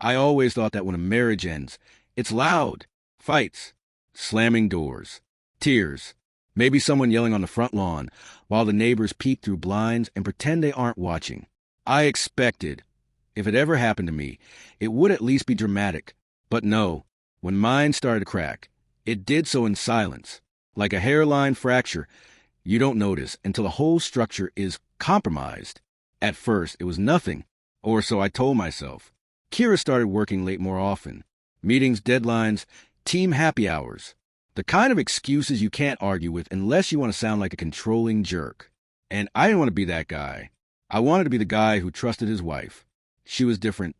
I always thought that when a marriage ends, it's loud. Fights, slamming doors, tears, maybe someone yelling on the front lawn while the neighbors peek through blinds and pretend they aren't watching. I expected, if it ever happened to me, it would at least be dramatic. But no, when mine started to crack, it did so in silence. Like a hairline fracture, you don't notice until the whole structure is compromised. At first, it was nothing, or so I told myself. Kira started working late more often. Meetings, deadlines, team happy hours. The kind of excuses you can't argue with unless you want to sound like a controlling jerk. And I didn't want to be that guy. I wanted to be the guy who trusted his wife. She was different,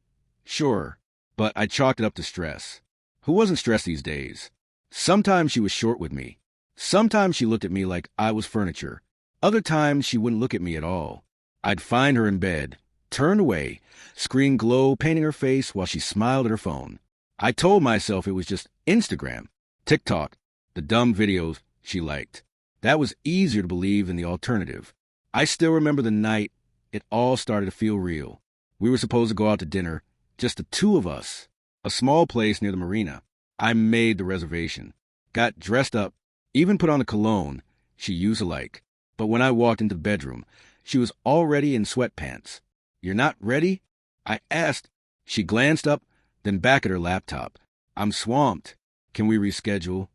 sure, but I chalked it up to stress. Who wasn't stressed these days? Sometimes she was short with me. Sometimes she looked at me like I was furniture. Other times she wouldn't look at me at all. I'd find her in bed, turned away, screen glow painting her face while she smiled at her phone. I told myself it was just Instagram, TikTok, the dumb videos she liked. That was easier to believe than the alternative. I still remember the night it all started to feel real. We were supposed to go out to dinner, just the two of us. A small place near the marina. I made the reservation, got dressed up, even put on the cologne she used alike. But when I walked into the bedroom, she was already in sweatpants. "You're not ready?" I asked. She glanced up, then back at her laptop. "I'm swamped. Can we reschedule?"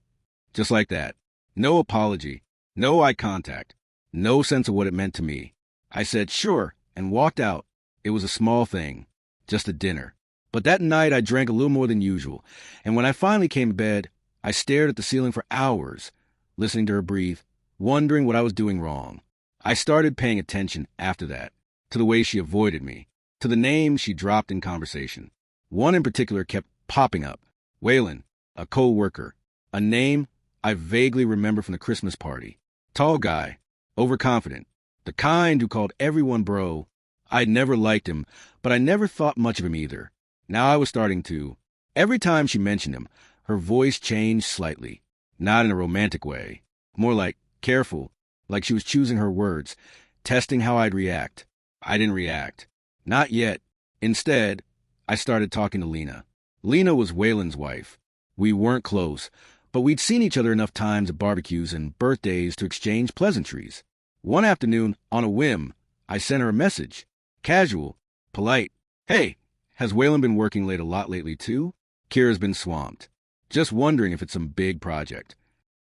Just like that. No apology, no eye contact, no sense of what it meant to me. I said sure and walked out. It was a small thing, just a dinner. But that night I drank a little more than usual, and when I finally came to bed, I stared at the ceiling for hours, listening to her breathe, wondering what I was doing wrong. I started paying attention after that, to the way she avoided me, to the names she dropped in conversation. One in particular kept popping up. Waylon, a co-worker, a name I vaguely remember from the Christmas party. Tall guy, overconfident, the kind who called everyone bro. I'd never liked him, but I never thought much of him either. Now I was starting to. Every time she mentioned him, her voice changed slightly. Not in a romantic way. More like careful, like she was choosing her words, testing how I'd react. I didn't react. Not yet. Instead, I started talking to Lena. Lena was Waylon's wife. We weren't close, but we'd seen each other enough times at barbecues and birthdays to exchange pleasantries. One afternoon, on a whim, I sent her a message. Casual, polite. "Hey, has Waylon been working late a lot lately too? Kira's been swamped. Just wondering if it's some big project."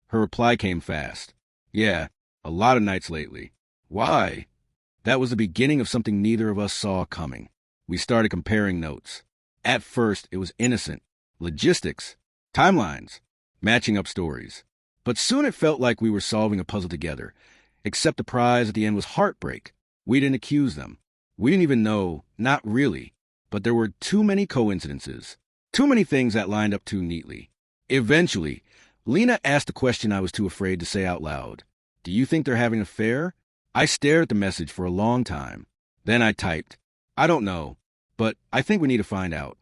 Her reply came fast. "Yeah, a lot of nights lately." Why? That was the beginning of something neither of us saw coming. We started comparing notes. At first, it was innocent. Logistics, timelines, matching up stories. But soon it felt like we were solving a puzzle together, except the prize at the end was heartbreak. We didn't accuse them. We didn't even know, not really. But there were too many coincidences. Too many things that lined up too neatly. Eventually, Lena asked the question I was too afraid to say out loud. "Do you think they're having an affair?" I stared at the message for a long time. Then I typed, "I don't know, but I think we need to find out."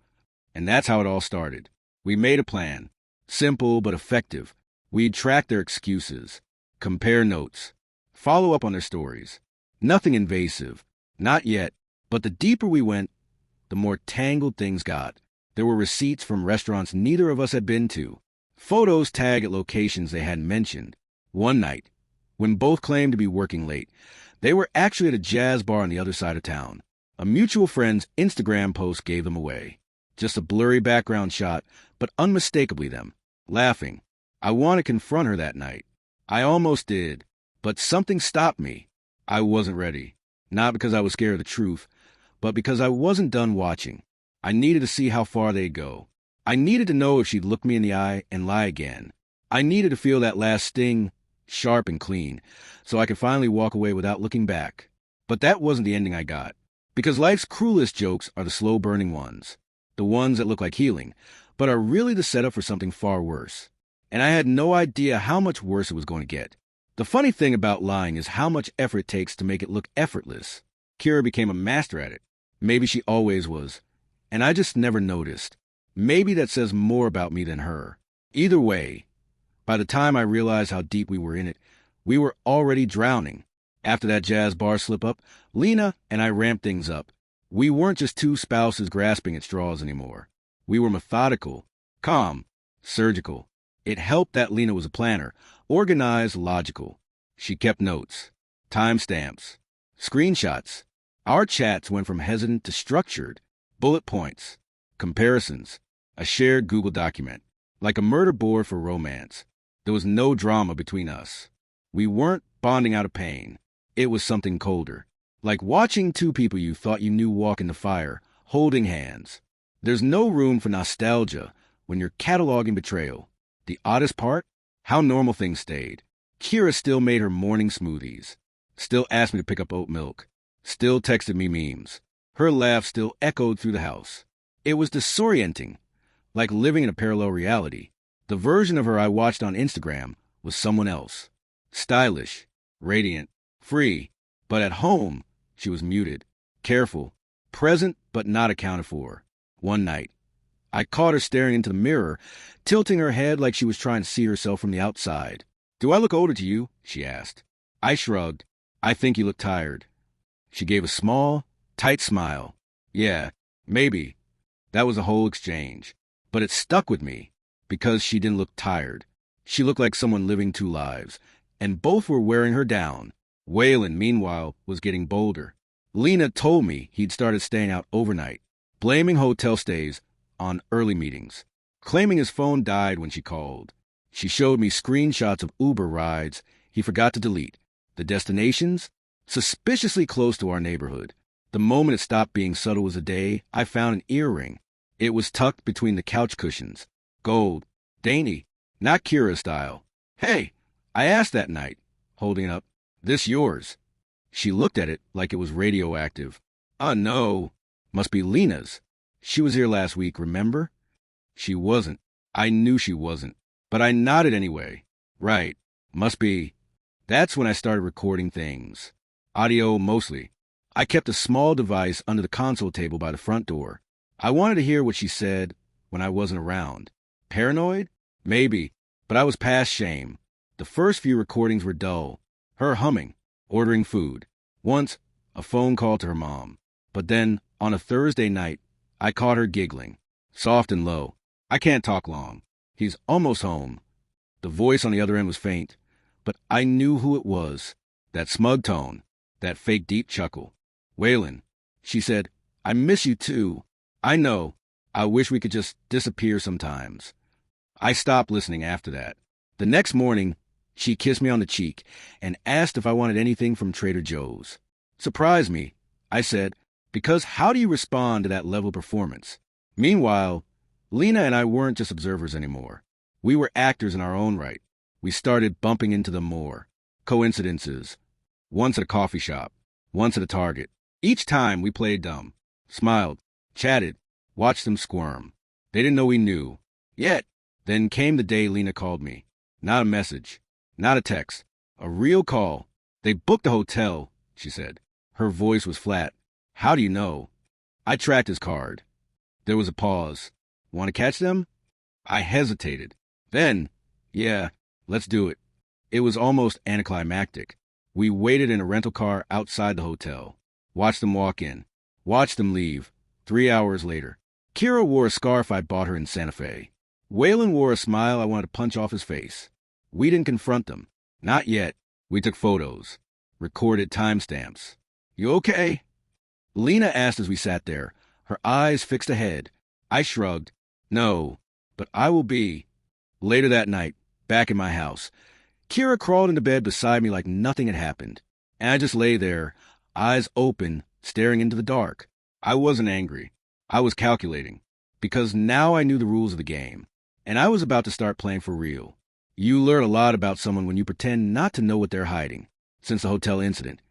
And that's how it all started. We made a plan. Simple but effective. We'd track their excuses, compare notes, follow up on their stories. Nothing invasive. Not yet. But the deeper we went, the more tangled things got. There were receipts from restaurants neither of us had been to. Photos tagged at locations they hadn't mentioned. One night, when both claimed to be working late, they were actually at a jazz bar on the other side of town. A mutual friend's Instagram post gave them away. Just a blurry background shot, but unmistakably them, laughing. I wanted to confront her that night. I almost did, but something stopped me. I wasn't ready. Not because I was scared of the truth, but because I wasn't done watching. I needed to see how far they'd go. I needed to know if she'd look me in the eye and lie again. I needed to feel that last sting, sharp and clean, so I could finally walk away without looking back. But that wasn't the ending I got. Because life's cruelest jokes are the slow-burning ones. The ones that look like healing, but are really the setup for something far worse. And I had no idea how much worse it was going to get. The funny thing about lying is how much effort it takes to make it look effortless. Kira became a master at it. Maybe she always was. And I just never noticed. Maybe that says more about me than her. Either way, by the time I realized how deep we were in it, we were already drowning. After that jazz bar slip-up, Lena and I ramped things up. We weren't just two spouses grasping at straws anymore. We were methodical, calm, surgical. It helped that Lena was a planner, organized, logical. She kept notes, timestamps, screenshots. Our chats went from hesitant to structured, bullet points, comparisons, a shared Google document, like a murder board for romance. There was no drama between us. We weren't bonding out of pain. It was something colder, like watching two people you thought you knew walk in the fire, holding hands. There's no room for nostalgia when you're cataloging betrayal. The oddest part? How normal things stayed. Kira still made her morning smoothies, still asked me to pick up oat milk, still texted me memes. Her laugh still echoed through the house. It was disorienting, like living in a parallel reality. The version of her I watched on Instagram was someone else. Stylish, radiant, free, but at home, she was muted, careful, present but not accounted for. One night, I caught her staring into the mirror, tilting her head like she was trying to see herself from the outside. "Do I look older to you?" she asked. I shrugged. "I think you look tired." She gave a small, tight smile. "Yeah, maybe." That was the whole exchange. But it stuck with me because she didn't look tired. She looked like someone living two lives, and both were wearing her down. Waylon, meanwhile, was getting bolder. Lena told me he'd started staying out overnight, blaming hotel stays on early meetings, claiming his phone died when she called. She showed me screenshots of Uber rides he forgot to delete. The destinations? Suspiciously close to our neighborhood. The moment it stopped being subtle was a day I found an earring. It was tucked between the couch cushions. Gold. Dainty. Not Kira style. "Hey," I asked that night, holding it up. "This yours?" She looked at it like it was radioactive. No. Must be Lena's. She was here last week, remember? She wasn't. I knew she wasn't. But I nodded anyway. Right. Must be. That's when I started recording things. Audio mostly. I kept a small device under the console table by the front door. I wanted to hear what she said when I wasn't around. Paranoid? Maybe. But I was past shame. The first few recordings were dull. Her humming, ordering food. Once, a phone call to her mom. But then, on a Thursday night, I caught her giggling, soft and low. "I can't talk long. He's almost home." The voice on the other end was faint, but I knew who it was. That smug tone, that fake deep chuckle. "Waylon," she said, "I miss you too. I know. I wish we could just disappear sometimes." I stopped listening after that. The next morning, she kissed me on the cheek and asked if I wanted anything from Trader Joe's. "Surprised me," I said, "because how do you respond to that level of performance?" Meanwhile, Lena and I weren't just observers anymore. We were actors in our own right. We started bumping into them more. Coincidences. Once at a coffee shop, once at a Target. Each time we played dumb, smiled, chatted, watched them squirm. They didn't know we knew. Yet, then came the day Lena called me. Not a message, not a text, a real call. "They booked a hotel," she said. Her voice was flat. "How do you know?" I tracked his card. There was a pause. "Want to catch them?" I hesitated. Then, "Yeah, let's do it." It was almost anticlimactic. We waited in a rental car outside the hotel. Watched them walk in. Watched them leave. 3 hours later. Kira wore a scarf I bought her in Santa Fe. Waylon wore a smile I wanted to punch off his face. We didn't confront them. Not yet. We took photos. Recorded timestamps. "You okay?" Lena asked as we sat there, her eyes fixed ahead. I shrugged. "No, but I will be." Later that night, back in my house, Kira crawled into bed beside me like nothing had happened. And I just lay there, eyes open, staring into the dark. I wasn't angry. I was calculating. Because now I knew the rules of the game. And I was about to start playing for real. You learn a lot about someone when you pretend not to know what they're hiding. Since the hotel incident,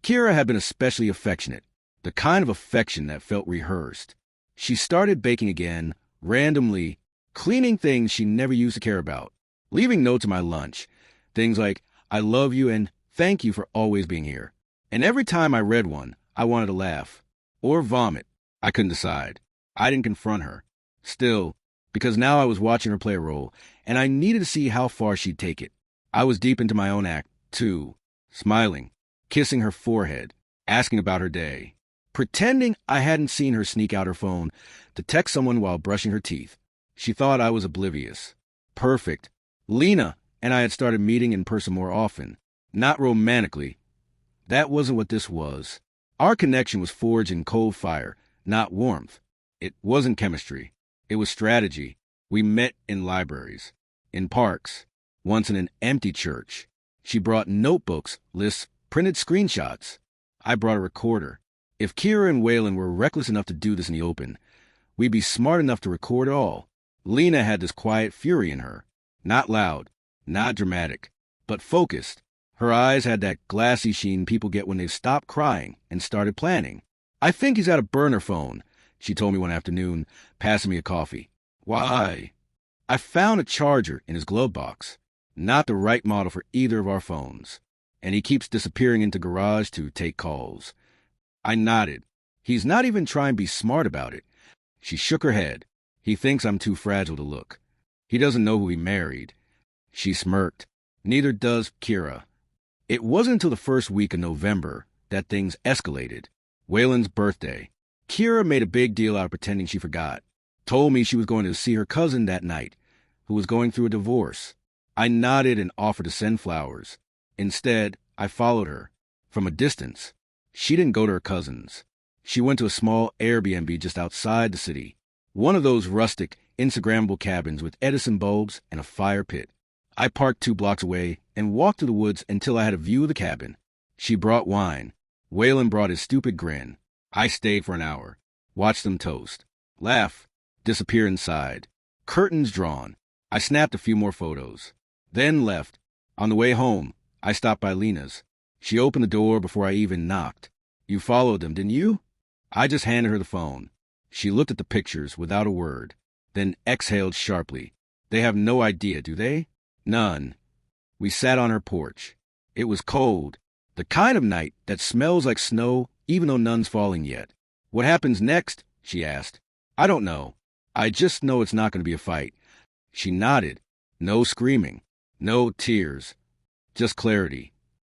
Kira had been especially affectionate. The kind of affection that felt rehearsed. She started baking again, randomly, cleaning things she never used to care about, leaving notes in my lunch. Things like, "I love you" and "Thank you for always being here." And every time I read one, I wanted to laugh. Or vomit. I couldn't decide. I didn't confront her. Still, because now I was watching her play a role, and I needed to see how far she'd take it. I was deep into my own act, too. Smiling, kissing her forehead, asking about her day. pretending I hadn't seen her sneak out her phone to text someone while brushing her teeth. She thought I was oblivious. Perfect. Lena and I had started meeting in person more often. Not romantically. That wasn't what this was. Our connection was forged in cold fire, not warmth. It wasn't chemistry. It was strategy. We met in libraries, in parks, once in an empty church. She brought notebooks, lists, printed screenshots. I brought a recorder. If Kira and Waylon were reckless enough to do this in the open, we'd be smart enough to record it all. Lena had this quiet fury in her. Not loud, not dramatic, but focused. Her eyes had that glassy sheen people get when they've stopped crying and started planning. I think he's got a burner phone, she told me one afternoon, passing me a coffee. Why? I found a charger in his glove box. Not the right model for either of our phones. And he keeps disappearing into garage to take calls. I nodded. He's not even trying to be smart about it. She shook her head. He thinks I'm too fragile to look. He doesn't know who he married. She smirked. Neither does Kira. It wasn't until the first week of November that things escalated. Waylon's birthday. Kira made a big deal out of pretending she forgot. Told me she was going to see her cousin that night, who was going through a divorce. I nodded and offered to send flowers. Instead, I followed her. From a distance. She didn't go to her cousin's. She went to a small Airbnb just outside the city. One of those rustic, Instagrammable cabins with Edison bulbs and a fire pit. I parked 2 blocks away and walked through the woods until I had a view of the cabin. She brought wine. Waylon brought his stupid grin. I stayed for an hour. Watched them toast. Laugh. Disappear inside. Curtains drawn. I snapped a few more photos. Then left. On the way home, I stopped by Lena's. She opened the door before I even knocked. You followed them, didn't you? I just handed her the phone. She looked at the pictures without a word, then exhaled sharply. They have no idea, do they? None. We sat on her porch. It was cold, the kind of night that smells like snow even though none's falling yet. What happens next? She asked. I don't know. I just know it's not going to be a fight. She nodded. No screaming. No tears. Just clarity.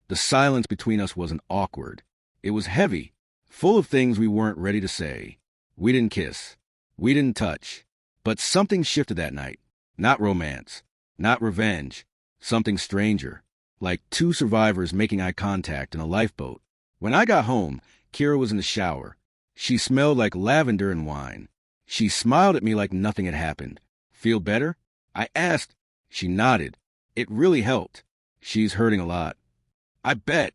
The silence between us wasn't awkward. It was heavy, full of things we weren't ready to say. We didn't kiss. We didn't touch. But something shifted that night. Not romance. Not revenge. Something stranger. Like 2 survivors making eye contact in a lifeboat. When I got home, Kira was in the shower. She smelled like lavender and wine. She smiled at me like nothing had happened. Feel better? I asked. She nodded. It really helped. She's hurting a lot. I bet.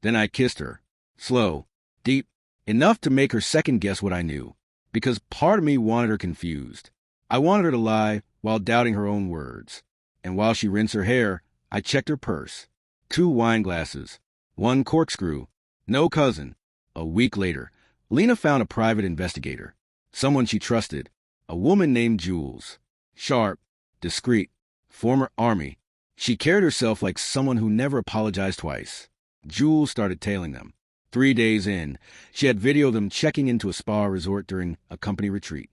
Then I kissed her. Slow. Deep. Enough to make her second guess what I knew. Because part of me wanted her confused. I wanted her to lie while doubting her own words. And while she rinsed her hair, I checked her purse. 2 wine glasses. 1 corkscrew. No cousin. A week later, Lena found a private investigator. Someone she trusted. A woman named Jules. Sharp. Discreet. Former Army. She carried herself like someone who never apologized twice. Jules started tailing them. 3 days in, she had videoed them checking into a spa resort during a company retreat.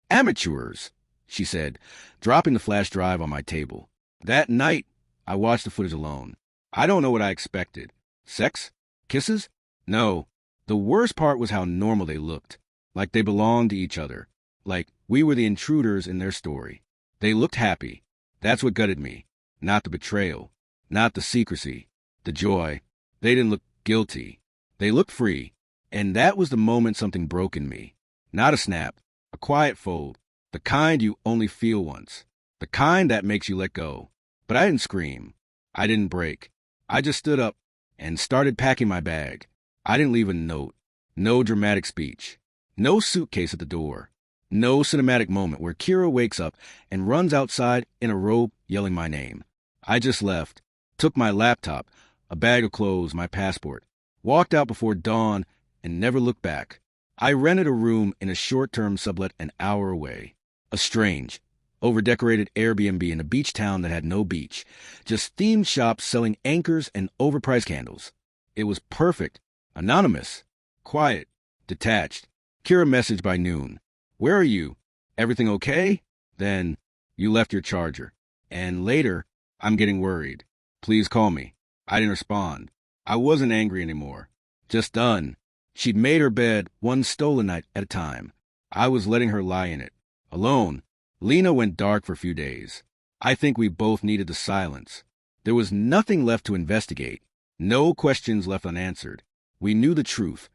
Amateurs, she said, dropping the flash drive on my table. That night, I watched the footage alone. I don't know what I expected. Sex? Kisses? No. The worst part was how normal they looked. Like they belonged to each other. Like we were the intruders in their story. They looked happy. That's what gutted me. Not the betrayal. Not the secrecy. The joy. They didn't look guilty. They looked free. And that was the moment something broke in me. Not a snap. A quiet fold. The kind you only feel once. The kind that makes you let go. But I didn't scream. I didn't break. I just stood up and started packing my bag. I didn't leave a note. No dramatic speech. No suitcase at the door. No cinematic moment where Kira wakes up and runs outside in a robe yelling my name. I just left, took my laptop, a bag of clothes, my passport, walked out before dawn, and never looked back. I rented a room in a short-term sublet an hour away. A strange, over-decorated Airbnb in a beach town that had no beach, just themed shops selling anchors and overpriced candles. It was perfect, anonymous, quiet, detached. Kira messaged by noon. Where are you? Everything okay? Then, you left your charger. And later, I'm getting worried. Please call me. I didn't respond. I wasn't angry anymore. Just done. She'd made her bed one stolen night at a time. I was letting her lie in it. Alone. Lena went dark for a few days. I think we both needed the silence. There was nothing left to investigate. No questions left unanswered. We knew the truth,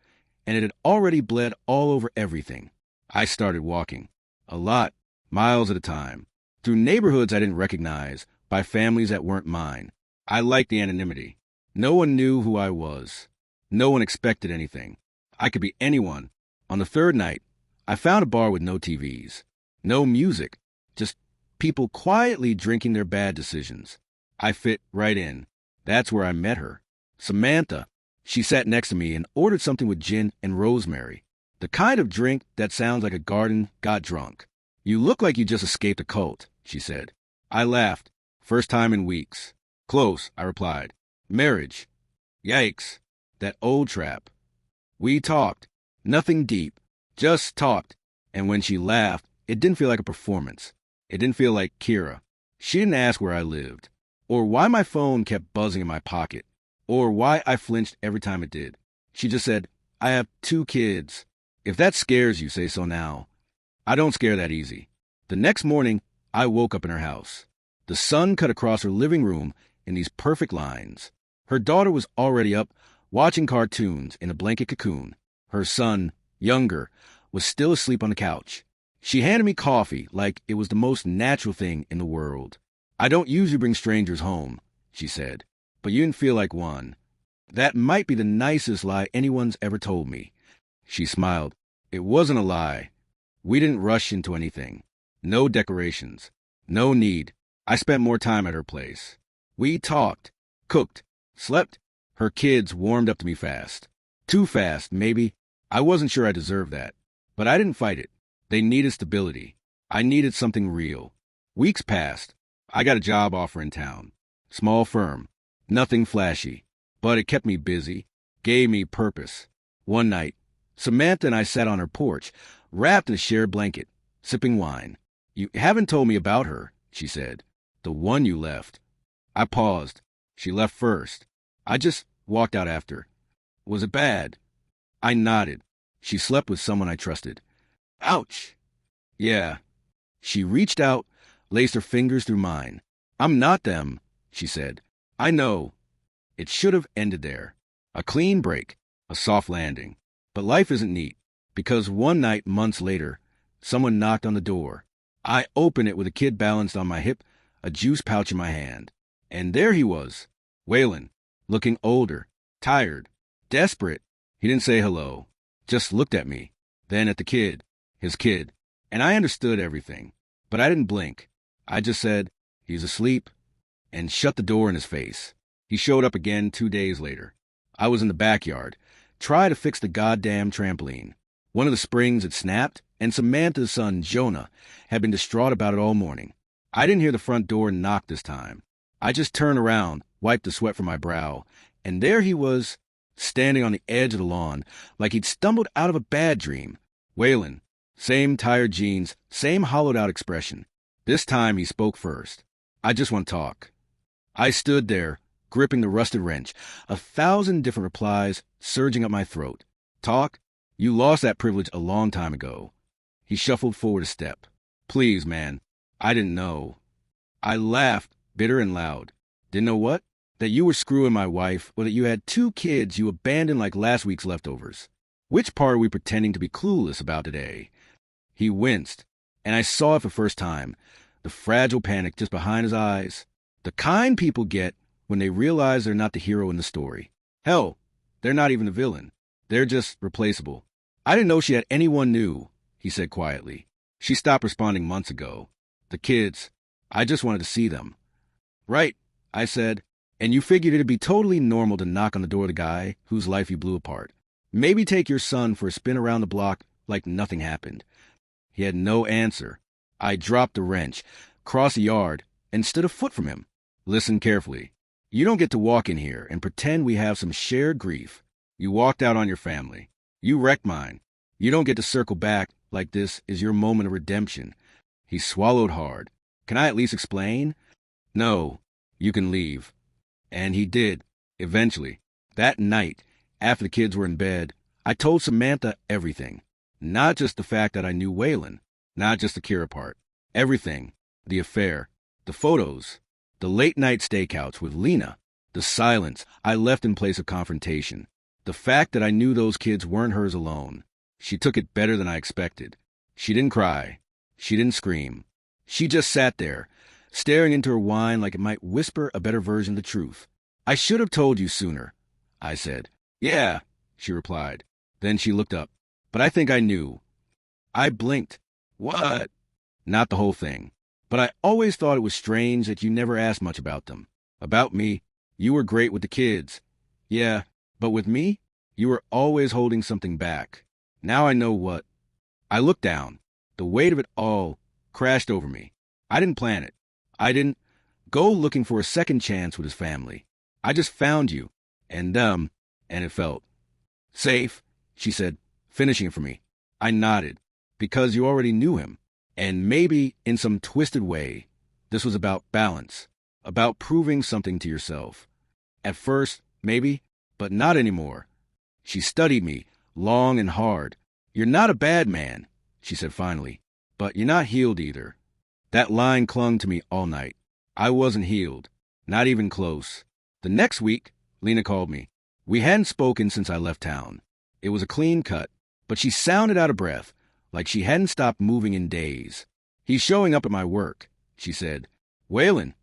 and it had already bled all over everything. I started walking. A lot. Miles at a time. Through neighborhoods I didn't recognize, by families that weren't mine. I liked the anonymity. No one knew who I was. No one expected anything. I could be anyone. On the third night, I found a bar with no TVs. No music. Just people quietly drinking their bad decisions. I fit right in. That's where I met her. Samantha. She sat next to me and ordered something with gin and rosemary. The kind of drink that sounds like a garden got drunk. You look like you just escaped a cult, she said. I laughed. First time in weeks. Close, I replied. Marriage. Yikes. That old trap. We talked. Nothing deep. Just talked. And when she laughed, it didn't feel like a performance. It didn't feel like Kira. She didn't ask where I lived, or why my phone kept buzzing in my pocket, or why I flinched every time it did. She just said, I have 2 kids. If that scares you, say so now. I don't scare that easy. The next morning, I woke up in her house. The sun cut across her living room in these perfect lines. Her daughter was already up, watching cartoons in a blanket cocoon. Her son, younger, was still asleep on the couch. She handed me coffee like it was the most natural thing in the world. I don't usually bring strangers home, she said, but you didn't feel like one. That might be the nicest lie anyone's ever told me. She smiled. It wasn't a lie. We didn't rush into anything. No decorations. No need. I spent more time at her place. We talked, cooked, slept. Her kids warmed up to me fast. Too fast, maybe. I wasn't sure I deserved that. But I didn't fight it. They needed stability. I needed something real. Weeks passed. I got a job offer in town. Small firm. Nothing flashy. But it kept me busy. Gave me purpose. One night, Samantha and I sat on her porch, wrapped in a shared blanket, sipping wine. You haven't told me about her, she said. The one you left. I paused. She left first. I just walked out after. Was it bad? I nodded. She slept with someone I trusted. Ouch. Yeah. She reached out, laced her fingers through mine. I'm not them, she said. I know. It should have ended there. A clean break, a soft landing. But life isn't neat, because one night, months later, someone knocked on the door. I opened it with a kid balanced on my hip, a juice pouch in my hand. And there he was, Waylon, looking older, tired, desperate. He didn't say hello, just looked at me, then at the kid, his kid, and I understood everything. But I didn't blink. I just said, he's asleep, and shut the door in his face. He showed up again 2 days later. I was in the backyard, trying to fix the goddamn trampoline. One of the springs had snapped, and Samantha's son, Jonah, had been distraught about it all morning. I didn't hear the front door knock this time. I just turned around, wiped the sweat from my brow, and there he was, standing on the edge of the lawn, like he'd stumbled out of a bad dream. Waylon. Same tired jeans, same hollowed-out expression. This time he spoke first. I just want to talk. I stood there, gripping the rusted wrench, 1,000 different replies surging up my throat. Talk? You lost that privilege a long time ago. He shuffled forward a step. Please, man. I didn't know. I laughed, bitter and loud. Didn't know what? That you were screwing my wife, or that you had 2 kids you abandoned like last week's leftovers. Which part are we pretending to be clueless about today? He winced, and I saw it for the first time, the fragile panic just behind his eyes. The kind people get when they realize they're not the hero in the story. Hell, they're not even the villain. They're just replaceable. I didn't know she had anyone new, he said quietly. She stopped responding months ago. The kids, I just wanted to see them. Right, I said, and you figured it'd be totally normal to knock on the door of the guy whose life you blew apart. Maybe take your son for a spin around the block like nothing happened. He had no answer. I dropped the wrench, crossed the yard, and stood a foot from him. Listen carefully. You don't get to walk in here and pretend we have some shared grief. You walked out on your family. You wrecked mine. You don't get to circle back like this is your moment of redemption. He swallowed hard. Can I at least explain? No, you can leave. And he did, eventually. That night, after the kids were in bed, I told Samantha everything. Not just the fact that I knew Waylon, not just the Kira part. Everything. The affair, the photos, the late-night stakeouts with Lena, the silence I left in place of confrontation, the fact that I knew those kids weren't hers alone. She took it better than I expected. She didn't cry. She didn't scream. She just sat there, staring into her wine like it might whisper a better version of the truth. I should have told you sooner, I said. Yeah, she replied. Then she looked up. But I think I knew. I blinked. What? Not the whole thing. But I always thought it was strange that you never asked much about them. About me, you were great with the kids. Yeah, but with me, you were always holding something back. Now I know what. I looked down. The weight of it all crashed over me. I didn't plan it. I didn't go looking for a second chance with his family. I just found you, and it felt safe, she said, finishing it for me. I nodded, because you already knew him. And maybe, in some twisted way, this was about balance, about proving something to yourself. At first, maybe, but not anymore. She studied me, long and hard. You're not a bad man, she said finally, but you're not healed either. That line clung to me all night. I wasn't healed, not even close. The next week, Lena called me. We hadn't spoken since I left town. It was a clean cut, but she sounded out of breath, like she hadn't stopped moving in days. He's showing up at my work, she said. Waylon?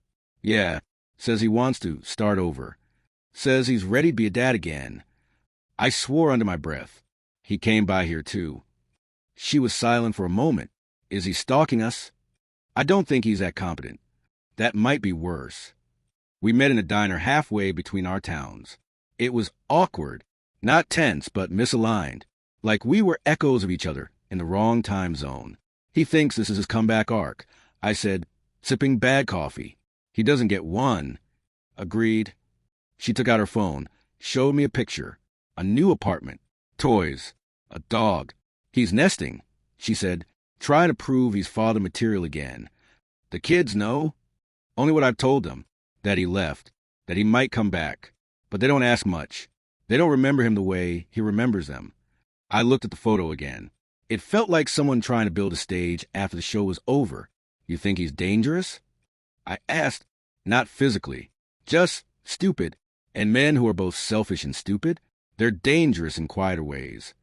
Yeah. Says he wants to start over. Says he's ready to be a dad again. I swore under my breath. He came by here too. She was silent for a moment. Is he stalking us? I don't think he's that competent. That might be worse. We met in a diner halfway between our towns. It was awkward, not tense, but misaligned, like we were echoes of each other in the wrong time zone. He thinks this is his comeback arc. I said, sipping bad coffee. He doesn't get one. Agreed. She took out her phone, showed me a picture. A new apartment. Toys. A dog. He's nesting, she said, trying to prove he's father material again. The kids know. Only what I've told them. That he left. That he might come back. But they don't ask much. They don't remember him the way he remembers them. I looked at the photo again. It felt like someone trying to build a stage after the show was over. You think he's dangerous? I asked, not physically, just stupid. And men who are both selfish and stupid, they're dangerous in quieter ways.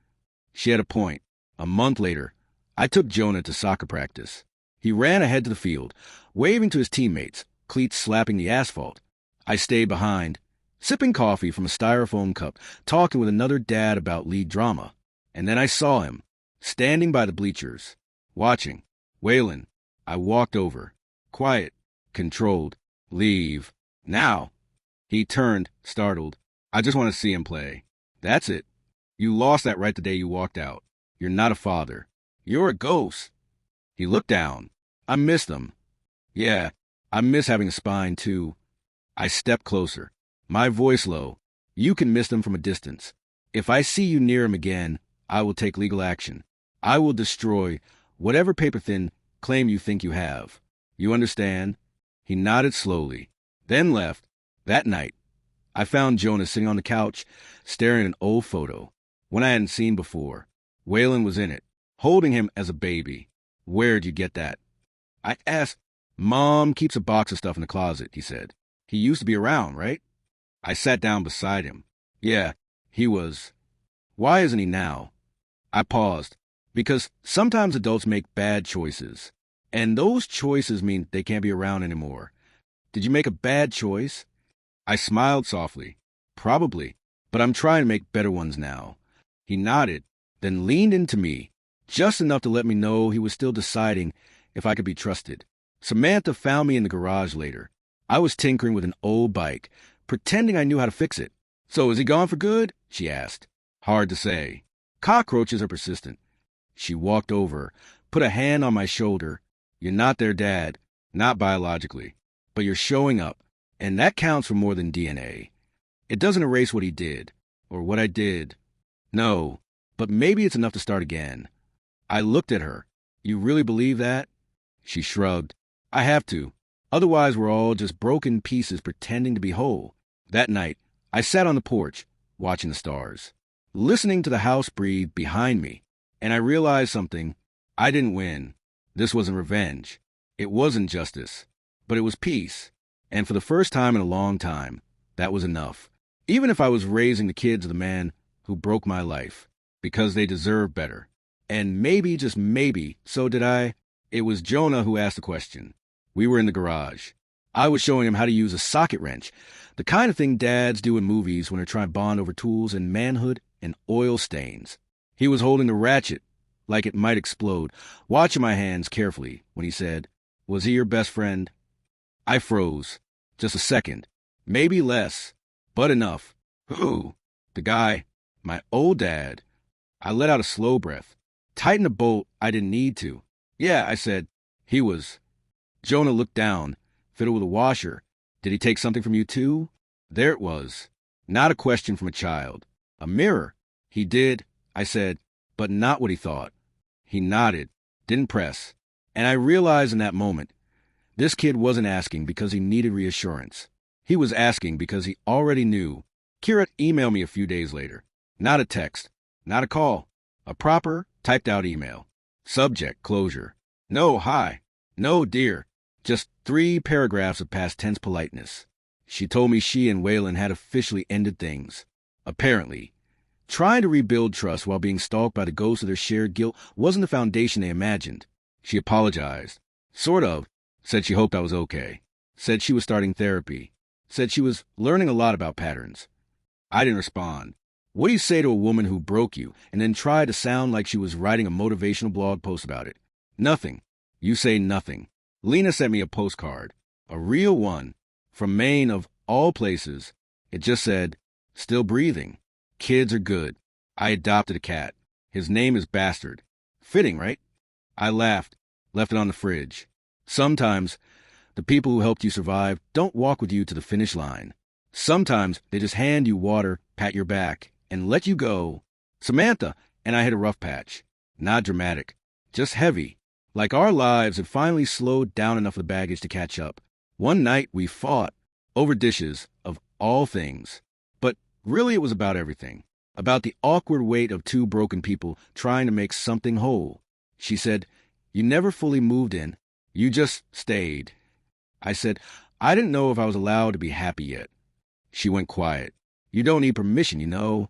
She had a point. A month later, I took Jonah to soccer practice. He ran ahead to the field, waving to his teammates, cleats slapping the asphalt. I stayed behind, sipping coffee from a styrofoam cup, talking with another dad about league drama. And then I saw him, standing by the bleachers, watching. Waylon. I walked over. Quiet. Controlled. Leave. Now. He turned, startled. I just want to see him play. That's it. You lost that right the day you walked out. You're not a father. You're a ghost. He looked down. I miss them. Yeah, I miss having a spine, too. I stepped closer, my voice low. You can miss them from a distance. If I see you near him again, I will take legal action. I will destroy whatever paper-thin claim you think you have. You understand? He nodded slowly, then left. That night, I found Jonah sitting on the couch, staring at an old photo, one I hadn't seen before. Waylon was in it, holding him as a baby. Where'd you get that? I asked. Mom keeps a box of stuff in the closet, he said. He used to be around, right? I sat down beside him. Yeah, he was. Why isn't he now? I paused, because sometimes adults make bad choices, and those choices mean they can't be around anymore. Did you make a bad choice? I smiled softly. Probably, but I'm trying to make better ones now. He nodded, then leaned into me, just enough to let me know he was still deciding if I could be trusted. Samantha found me in the garage later. I was tinkering with an old bike, pretending I knew how to fix it. So is he gone for good? She asked. Hard to say. Cockroaches are persistent. She walked over, put a hand on my shoulder. You're not their dad, not biologically, but you're showing up, and that counts for more than DNA. It doesn't erase what he did, or what I did. No, but maybe it's enough to start again. I looked at her. You really believe that? She shrugged. I have to. Otherwise, we're all just broken pieces pretending to be whole. That night, I sat on the porch, watching the stars. listening to the house breathe behind me, and I realized something. I didn't win. This wasn't revenge. It wasn't justice. But it was peace. And for the first time in a long time, that was enough. Even if I was raising the kids of the man who broke my life, because they deserve better. And maybe, just maybe, so did I. It was Jonah who asked the question. We were in the garage. I was showing him how to use a socket wrench, the kind of thing dads do in movies when they're trying to bond over tools and manhood and oil stains. He was holding the ratchet like it might explode, watching my hands carefully when he said, "Was he your best friend?" I froze. Just a second. Maybe less, but enough. Who? The guy. My old dad. I let out a slow breath. Tightened a bolt I didn't need to. Yeah, I said. He was. Jonah looked down, fiddled with a washer. Did he take something from you too? There it was. Not a question from a child. A mirror. He did, I said, but not what he thought. He nodded, didn't press. And I realized in that moment, this kid wasn't asking because he needed reassurance. He was asking because he already knew. Kira emailed me a few days later. Not a text, not a call. A proper, typed-out email. Subject, closure. No, hi. No, dear. Just 3 paragraphs of past tense politeness. She told me she and Waylon had officially ended things. Apparently. Trying to rebuild trust while being stalked by the ghost of their shared guilt wasn't the foundation they imagined. She apologized. Sort of. Said she hoped I was okay. Said she was starting therapy. Said she was learning a lot about patterns. I didn't respond. What do you say to a woman who broke you and then tried to sound like she was writing a motivational blog post about it? Nothing. You say nothing. Lena sent me a postcard. A real one. From Maine, of all places. It just said, "Still breathing. Kids are good. I adopted a cat. His name is Bastard." Fitting, right? I laughed, left it on the fridge. Sometimes, the people who helped you survive don't walk with you to the finish line. Sometimes, they just hand you water, pat your back, and let you go. Samantha and I hit a rough patch. Not dramatic. Just heavy. Like our lives had finally slowed down enough of the baggage to catch up. One night, we fought. Over dishes, of all things. But really it was about everything. About the awkward weight of 2 broken people trying to make something whole. She said, "You never fully moved in. You just stayed." I said, "I didn't know if I was allowed to be happy yet." She went quiet. "You don't need permission, you know."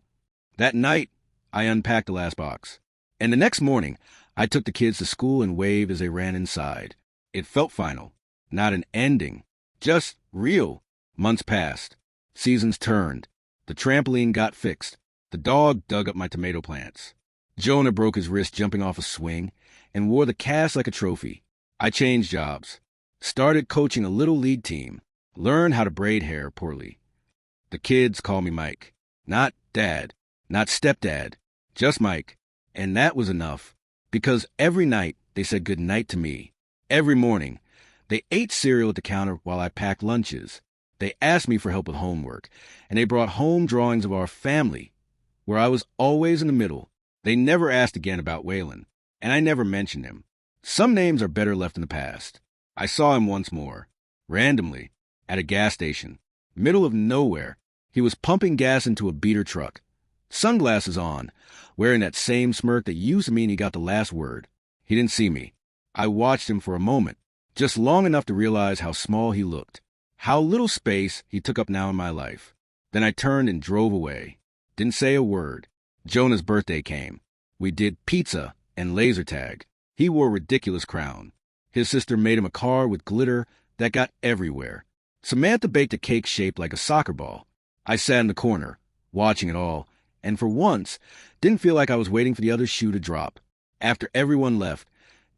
That night, I unpacked the last box. And the next morning, I took the kids to school and waved as they ran inside. It felt final. Not an ending. Just real. Months passed. Seasons turned. The trampoline got fixed. The dog dug up my tomato plants. Jonah broke his wrist jumping off a swing and wore the cast like a trophy. I changed jobs. Started coaching a little league team. Learned how to braid hair poorly. The kids call me Mike. Not Dad. Not Stepdad. Just Mike. And that was enough. Because every night they said good night to me. Every morning. They ate cereal at the counter while I packed lunches. They asked me for help with homework. And they brought home drawings of our family, where I was always in the middle. They never asked again about Waylon. And I never mentioned him. Some names are better left in the past. I saw him once more. Randomly. At a gas station. Middle of nowhere. He was pumping gas into a beater truck. Sunglasses on, wearing that same smirk that used to mean he got the last word. He didn't see me. I watched him for a moment, just long enough to realize how small he looked, how little space he took up now in my life. Then I turned and drove away. Didn't say a word. Jonah's birthday came. We did pizza and laser tag. He wore a ridiculous crown. His sister made him a car with glitter that got everywhere. Samantha baked a cake shaped like a soccer ball. I sat in the corner, watching it all, and for once, didn't feel like I was waiting for the other shoe to drop. After everyone left,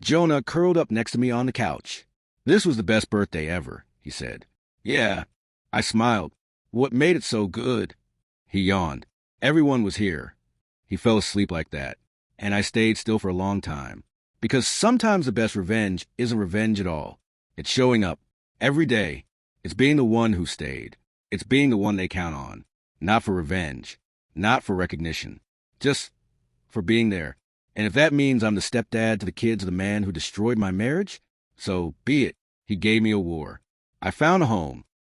Jonah curled up next to me on the couch. "This was the best birthday ever," he said. "Yeah." I smiled. "What made it so good?" He yawned. "Everyone was here." He fell asleep like that, and I stayed still for a long time. Because sometimes the best revenge isn't revenge at all. It's showing up, every day. It's being the one who stayed. It's being the one they count on. Not for revenge. Not for recognition. Just for being there. And if that means I'm the stepdad to the kids of the man who destroyed my marriage, so be it. He gave me a war. I found a home.